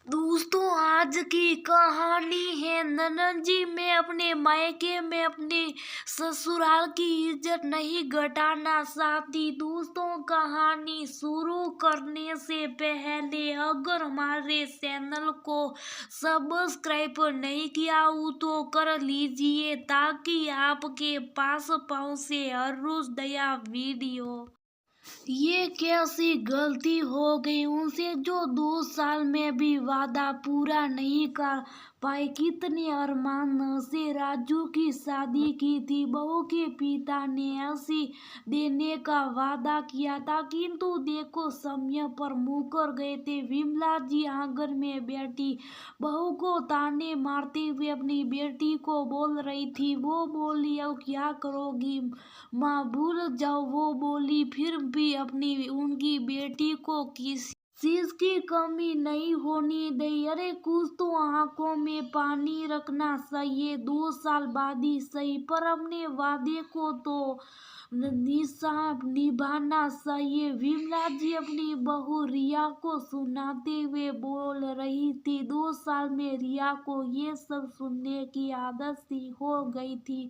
दोस्तों, आज की कहानी है ननद जी। मैं अपने मायके में अपने ससुराल की इज्जत नहीं घटाना चाहती। दोस्तों, कहानी शुरू करने से पहले अगर हमारे चैनल को सब्सक्राइब नहीं किया हो तो कर लीजिए, ताकि आपके पास पहुंचे हर रोज नया वीडियो। ये कैसी गलती हो गई उनसे जो 2 साल में भी वादा पूरा नहीं कर पाए। कितने अरमान से राजू की शादी की थी। बहू के पिता ने ऐसी देने का वादा किया था, किंतु देखो समय पर मुकर गए थे। विमला जी आंगन में बैठी बहू को ताने मारते हुए अपनी बेटी को बोल रही थी। वो बोली, अब क्या करोगी माँ, भूल जाओ। वो बोली, फिर भी अपनी उनकी बेटी को किसी चीज की कमी नहीं होनी दी। अरे कुछ तो आंखों में पानी रखना चाहिए। 2 साल बाद ही सही, पर अपने वादे को तो निभाना चाहिए। विमला जी अपनी बहू रिया को सुनाते हुए बोल रही थी। 2 साल में रिया को ये सब सुनने की आदत सी हो गई थी।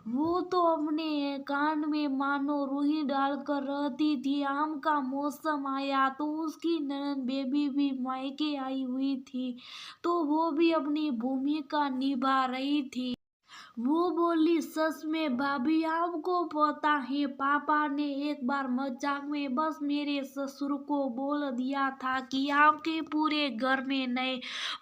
वो तो अपने कान में मानो रूही डालकर रहती थी। आम का मौसम आया तो उसकी ननद बेबी भी मायके आई हुई थी, तो वो भी अपनी भूमिका निभा रही थी। वो बोली, सच में भाभी, आपको पता है पापा ने एक बार मजाक में बस मेरे ससुर को बोल दिया था कि आपके पूरे घर में नए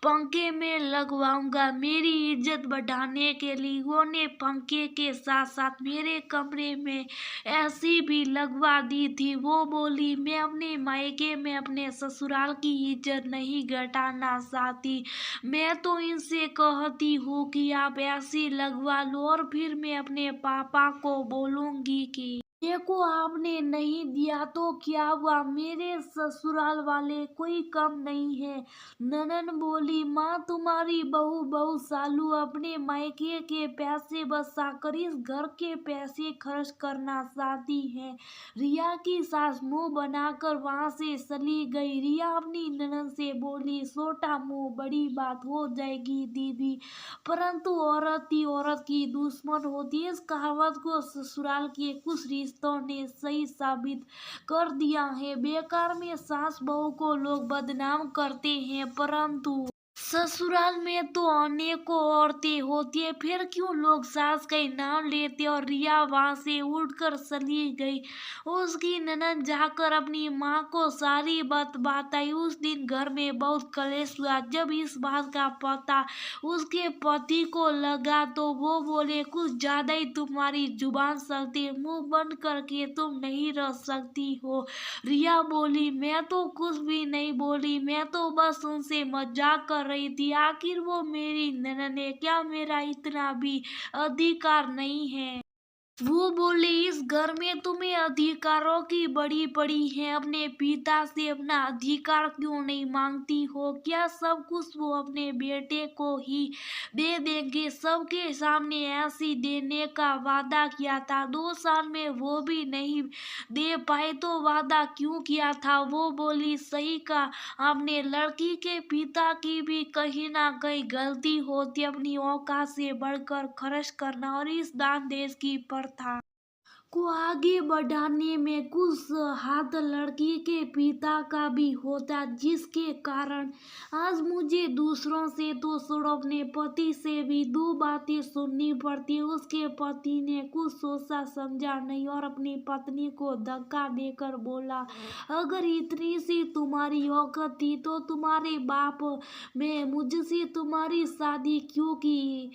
पंखे में लगवाऊंगा। मेरी इज्जत बढ़ाने के लिए उन्होंने पंखे के साथ साथ मेरे कमरे में एसी भी लगवा दी थी। वो बोली, मैं अपने मायके में अपने ससुराल की इज्जत नहीं घटाना चाहती। मैं तो इनसे कहती हूँ कि आप ऐसी लगवा लो और फिर मैं अपने पापा को बोलूंगी कि देखो, आपने नहीं दिया तो क्या हुआ, मेरे ससुराल वाले कोई कम नहीं है। ननन बोली, माँ तुम्हारी बहू बहुत सालू अपने मायके के पैसे बचाकर इस घर के पैसे खर्च करना चाहती है। रिया की सास मुंह बनाकर वहां से चली गई। रिया अपनी ननन से बोली, छोटा मुंह बड़ी बात हो जाएगी दीदी, परंतु औरत ही औरत की दुश्मन होती है। इस कहावत को ससुराल के कुछ रिश्तों ने सही साबित कर दिया है। बेकार में सास बहू को लोग बदनाम करते हैं, परंतु ससुराल में तो अनेकों औरतें होती है, फिर क्यों लोग सास का ही नाम लेते। और रिया वहां से उठकर चली गई। उसकी ननद जाकर अपनी माँ को सारी बात बताई। उस दिन घर में बहुत कलेश हुआ। जब इस बात का पता उसके पति को लगा तो वो बोले, कुछ ज्यादा ही तुम्हारी जुबान चलती है, मुंह बंद करके तुम नहीं रह सकती हो। रिया बोली, मैं तो कुछ भी नहीं बोली, मैं तो बस उनसे मजाक कर रही थी। आखिर वो मेरी ननद है, क्या मेरा इतना भी अधिकार नहीं है। वो बोले, इस घर में तुम्हें अधिकारों की बड़ी पड़ी है, अपने पिता से अपना अधिकार क्यों नहीं मांगती हो। क्या सब कुछ वो अपने बेटे को ही दे देंगे। सबके सामने ऐसी देने का वादा किया था, 2 साल में वो भी नहीं दे पाए तो वादा क्यों किया था। वो बोली, सही का आपने, लड़की के पिता की भी कहीं ना कहीं गलती होती, अपनी औकात से बढ़कर खर्च करना और इस दान देश की प्रथा को आगे बढ़ाने में कुछ हाथ लड़की के पिता का भी होता, जिसके कारण आज मुझे दूसरों से तो छोड़ो अपने पति से भी दो बातें सुननी पड़ती। उसके पति ने कुछ सोचा समझा नहीं और अपनी पत्नी को धक्का देकर बोला, अगर इतनी सी तुम्हारी औकात थी तो तुम्हारे बाप में मुझसे तुम्हारी शादी क्योंकि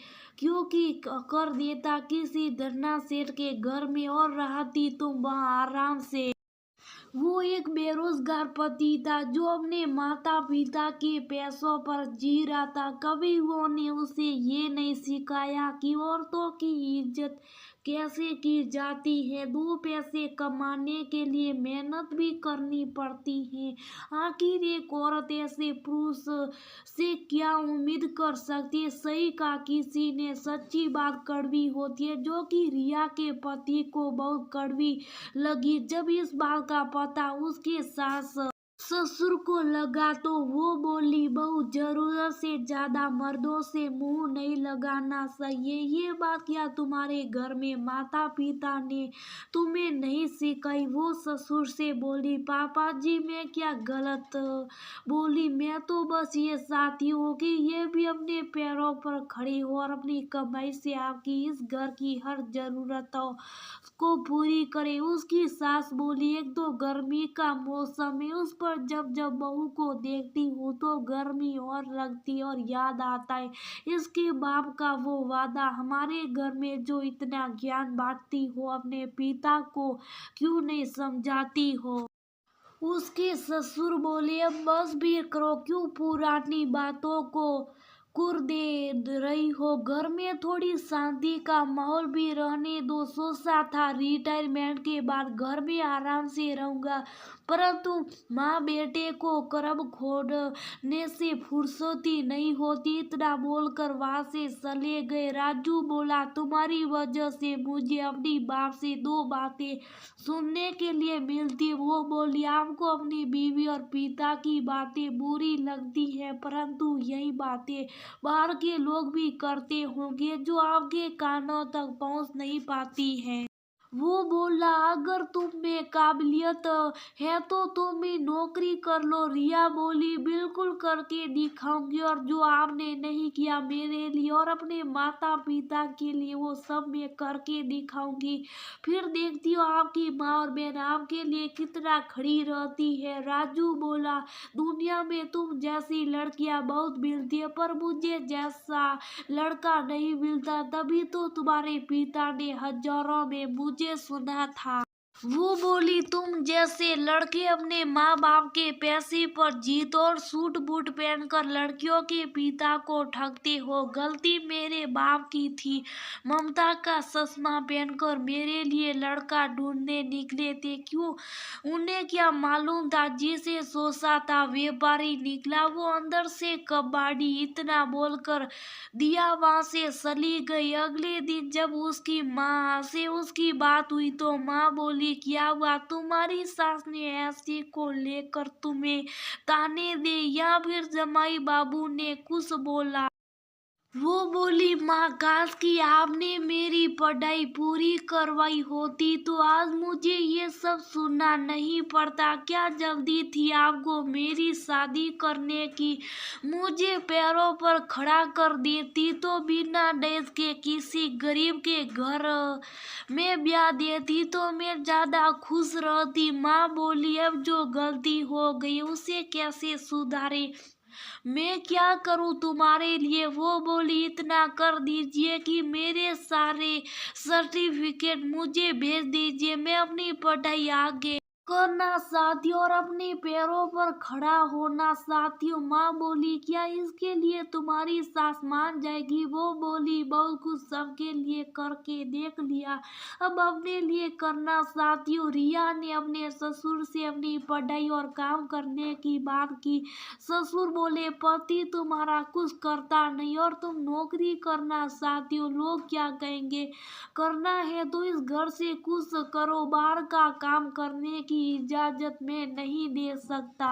कर देता किसी धरना सेठ के घर में और रहती तुम वहाँ आराम से। वो एक बेरोजगार पति था जो अपने माता पिता के पैसों पर जी रहा था। कभी उन्होंने उसे ये नहीं सिखाया कि औरतों की इज्जत कैसे की जाती है। 2 पैसे कमाने के लिए मेहनत भी करनी पड़ती है। आखिर एक औरत ऐसे पुरुष से क्या उम्मीद कर सकती है। सही का किसी ने, सच्ची बात कड़वी होती है, जो कि रिया के पति को बहुत कड़वी लगी जब इस बात का पता उसके सास ससुर को लगा तो वो बोली, बहू जरूरत से ज्यादा मर्दों से मुंह नहीं लगाना चाहिए। ये बात क्या तुम्हारे घर में माता पिता ने तुम्हें नहीं सिखाई? वो ससुर से बोली, पापा जी मैं क्या गलत बोली? मैं तो बस ये चाहती हूँ कि ये भी अपने पैरों पर खड़ी हो और अपनी कमाई से आपकी इस घर की हर जरूरतों को पूरी करे। उसकी सास बोली, एक तो गर्मी का मौसम है, उस पर जब जब बहू को देखती हूँ तो गर्मी और लगती है और याद आता है इसके बाप का वो वादा। हमारे घर में जो इतना ज्ञान बांटती हो अपने पिता को क्यों नहीं समझाती हो? उसके ससुर बोले, अब बस भी करो, क्यों पुरानी बातों को कुर दे रही हो? घर में थोड़ी शांति का माहौल भी रहने दो। सोचा था रिटायरमेंट के बाद घर में आराम से रहूंगा, परंतु माँ बेटे को करब खोदने से फुर्सती नहीं होती। इतना बोलकर वहां से चले गए। राजू बोला, तुम्हारी वजह से मुझे अपनी बाप से दो बातें सुनने के लिए मिलती। वो बोली, आपको अपनी बीवी और पिता की बातें बुरी लगती है, परंतु यही बातें बाहर के लोग भी करते होंगे जो आपके कानों तक पहुंच नहीं पाती हैं। वो बोला, अगर तुम में काबिलियत है तो तुम ही नौकरी कर लो। रिया बोली, बिल्कुल करके दिखाऊंगी, और जो आपने नहीं किया मेरे लिए और अपने माता पिता के लिए वो सब मैं करके दिखाऊंगी। फिर देखती हो आपकी माँ और बहन आपके लिए कितना खड़ी रहती है। राजू बोला, दुनिया में तुम जैसी लड़कियां बहुत मिलती है, पर मुझे जैसा लड़का नहीं मिलता। तभी तो तुम्हारे पिता ने हजारों में मुझे सुना था। वो बोली, तुम जैसे लड़के अपने माँ बाप के पैसे पर जीत और सूट बूट पहनकर लड़कियों के पिता को ठगते हो। गलती मेरे बाप की थी। ममता का चश्मा पहनकर मेरे लिए लड़का ढूंढने निकले थे। क्यों? उन्हें क्या मालूम था जिसे सोचा था व्यापारी निकला वो अंदर से कबाड़ी। इतना बोलकर दिया वहां से चली गई। अगले दिन जब उसकी माँ से उसकी बात हुई तो माँ बोली, क्या हुआ? तुम्हारी सास ने ऐसी को लेकर तुम्हें ताने दे या फिर जमाई बाबू ने कुछ बोला? वो बोली, माँ काश कि आपने मेरी पढ़ाई पूरी करवाई होती तो आज मुझे ये सब सुनना नहीं पड़ता। क्या जल्दी थी आपको मेरी शादी करने की? मुझे पैरों पर खड़ा कर देती तो बिना दहेज के किसी गरीब के घर में ब्याह देती तो मैं ज्यादा खुश रहती। माँ बोली, अब जो गलती हो गई उसे कैसे सुधारे? मैं क्या करूं तुम्हारे लिए? वो बोली, इतना कर दीजिए कि मेरे सारे सर्टिफिकेट मुझे भेज दीजिए। मैं अपनी पढ़ाई आगे करना चाहती हूँ और अपने पैरों पर खड़ा होना चाहती हूँ। माँ बोली, क्या इसके लिए तुम्हारी सास मान जाएगी? वो बोली, बहुत कुछ सबके लिए करके देख लिया, अब अपने लिए करना चाहती हूँ। रिया ने अपने ससुर से अपनी पढ़ाई और काम करने की बात की। ससुर बोले, पति तुम्हारा कुछ करता नहीं और तुम नौकरी करना चाहती हो, लोग क्या कहेंगे? करना है तो इस घर से कुछ करो, बाहर का काम करने की इजाजत मैं नहीं दे सकता।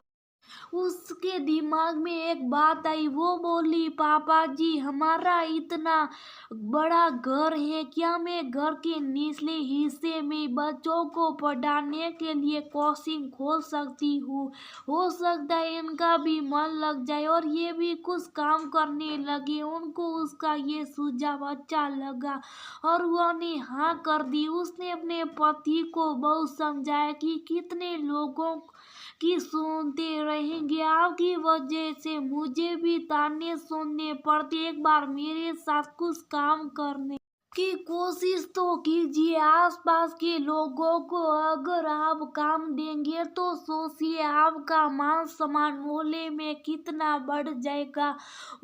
उसके दिमाग में एक बात आई। वो बोली, पापा जी हमारा इतना बड़ा घर है, क्या मैं घर के निचले हिस्से में बच्चों को पढ़ाने के लिए कोचिंग खोल सकती हूँ? हो सकता है इनका भी मन लग जाए और ये भी कुछ काम करने लगे। उनको उसका ये सुझाव अच्छा लगा और उन्होंने हाँ कर दी। उसने अपने पति को बहुत समझाया कि कितने लोगों की सुनते रहेंगे, आपकी वजह से मुझे भी ताने सुनने पड़ते। एक बार मेरे साथ कुछ काम करने की कोशिश तो कीजिए। आसपास के लोगों को अगर आप काम देंगे तो सोचिए आपका मान सम्मान मोहल्ले में कितना बढ़ जाएगा।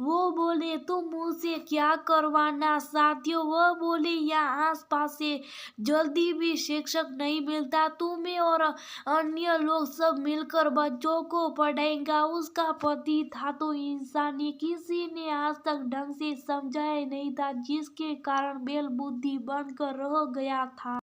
वो बोले, तुम मुझसे क्या करवाना चाहती हो? वह बोले, यहाँ आसपास से जल्दी भी शिक्षक नहीं मिलता, तुम्हें और अन्य लोग सब मिलकर बच्चों को पढ़ाएगा। उसका पति था तो इंसानी, किसी ने आज तक ढंग से समझाया नहीं था, जिसके कारण बेल बुद्धि बनकर रह गया था।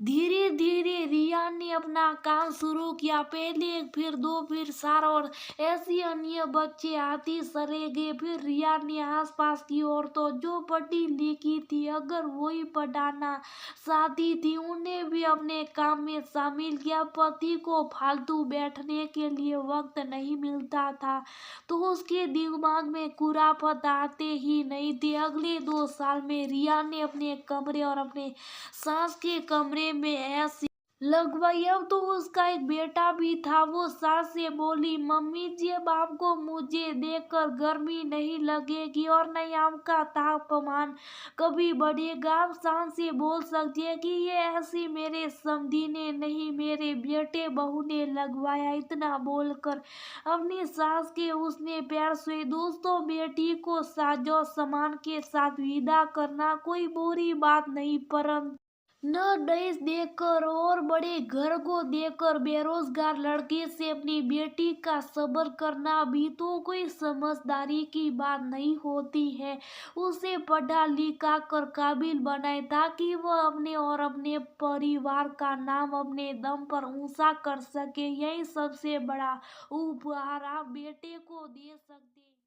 धीरे धीरे रिया ने अपना काम शुरू किया। पहले एक, फिर दो, फिर चार, और ऐसी अन्य बच्चे आती सरे गए। फिर रिया ने आसपास की औरतों जो पढ़ी लिखी थी, अगर वही पढ़ाना चाहती थी, उन्हें भी अपने काम में शामिल किया। पति को फालतू बैठने के लिए वक्त नहीं मिलता था, तो उसके दिमाग में खुराफात आते ही नहीं थे। अगले 2 साल में रिया ने अपने कमरे और अपने सास के कमरे में ऐसी लगवाई। अब तो उसका एक बेटा भी था। वो सास से बोली, मम्मी जी अब आपको मुझे देखकर गर्मी नहीं लगेगी और न आपका तापमान कभी बढ़ेगा। आप शान से बोल सकती है कि ये ऐसी मेरे समधी ने नहीं, मेरे बेटे बहू ने लगवाया। इतना बोलकर अपनी सास के उसने पैर छुए। दोस्तों, बेटी को साजो सामान के साथ विदा करना कोई बुरी बात नहीं, परंतु न दहेज देकर और बड़े घर को देकर बेरोजगार लड़के से अपनी बेटी का सब्र करना भी तो कोई समझदारी की बात नहीं होती है। उसे पढ़ा लिखा कर काबिल बनाए, ताकि वह अपने और अपने परिवार का नाम अपने दम पर ऊंचा कर सके। यही सबसे बड़ा उपहार आप बेटे को दे सकते हैं।